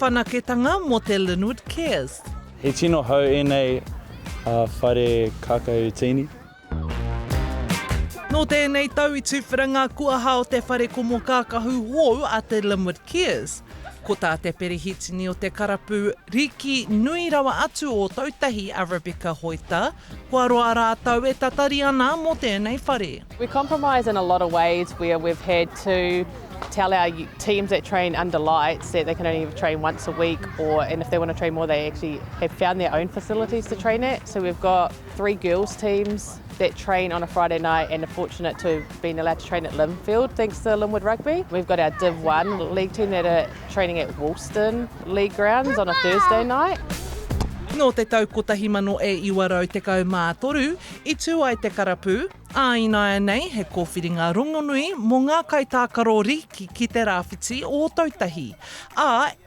whanaketanga mō te Linwood Keas. He tino hau e nei whare kakahu tini. Nō tēnei tau I tūwhera ngā kuaha o te whare komokākahu hou a te Linwood Keas. Ko tā te perehitini o te karapu rīki nui rawa atu o Ōtautahi Arabika hoita, kua roa rātou e tatari ana mō tēnei whare. We compromise in a lot of ways where we've had to tell our teams that train under lights that they can only train once a week, and if they want to train more they actually have found their own facilities to train at. So we've got 3 girls teams that train on a Friday night and are fortunate to have been allowed to train at Linfield thanks to Linwood Rugby. We've got our Div 1 league team that are training at Woolston League grounds on a Thursday night. Nō te tau kotahimano e iwarau te kaumātoru, I tū ai te karapu, Nōnāianei he kōwhiringa rongonui mō ngā kai tākaro rīki ki te rāwhiti o Ōtautahi,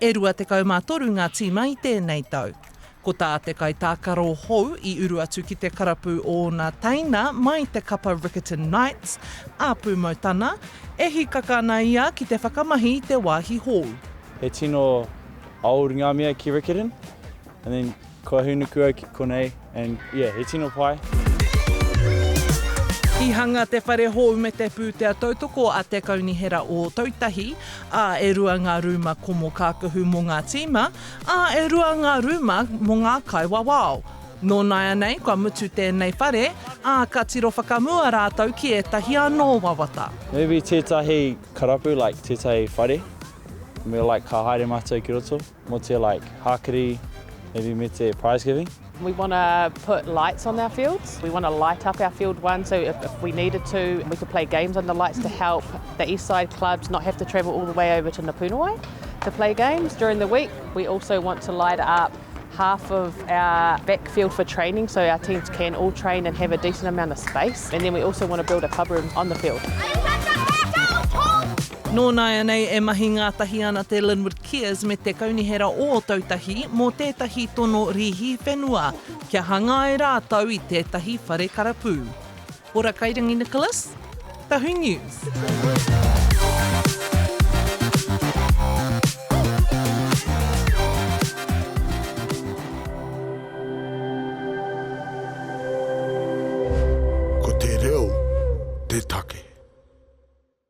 e rua te kaumātoru ngā tīma I tēnei tau. Ko tā te kai tākaro hou I uru atu ki te karapu o ngā taina mai te kapa Rickerton Knights, āpū mautana, e hīkaka ana ia ki te whakamahi te wāhi hou. He tino aoru ngā mea ki Rickerton, and then kua hunukua ki konei, and yeah, he tino pai. I hanga te whare hou me te pūtea tautoko a te Kaunihera o Ōtautahi, e rua ngā rūma komokākahu mō ngā tīma, e rua ngā rūma mō ngā kai wawao. Nōnāianei kua mutu tēnei whare, ka tiro whakamua rātou ki etahi anō wawata. Maybe tētahi karapu, like tētahi whare, me like ka haere mātou ki roto, mo te like hakari, maybe me te prize giving. We want to put lights on our fields. We want to light up our field one, so if we needed to, we could play games on the lights to help the east side clubs not have to travel all the way over to Napunawai to play games. During the week, we also want to light up half of our backfield for training, so our teams can all train and have a decent amount of space. And then we also want to build a club room on the field. Nōnāianei e mahi ngātahi ana te Linwood Keas me te Kaunihera o Ōtautahi mō tētahi tono rihi whenua, kia hanga e rātou I tētahi whare karapu. Ora Kairangi Nicholas, Tahu News.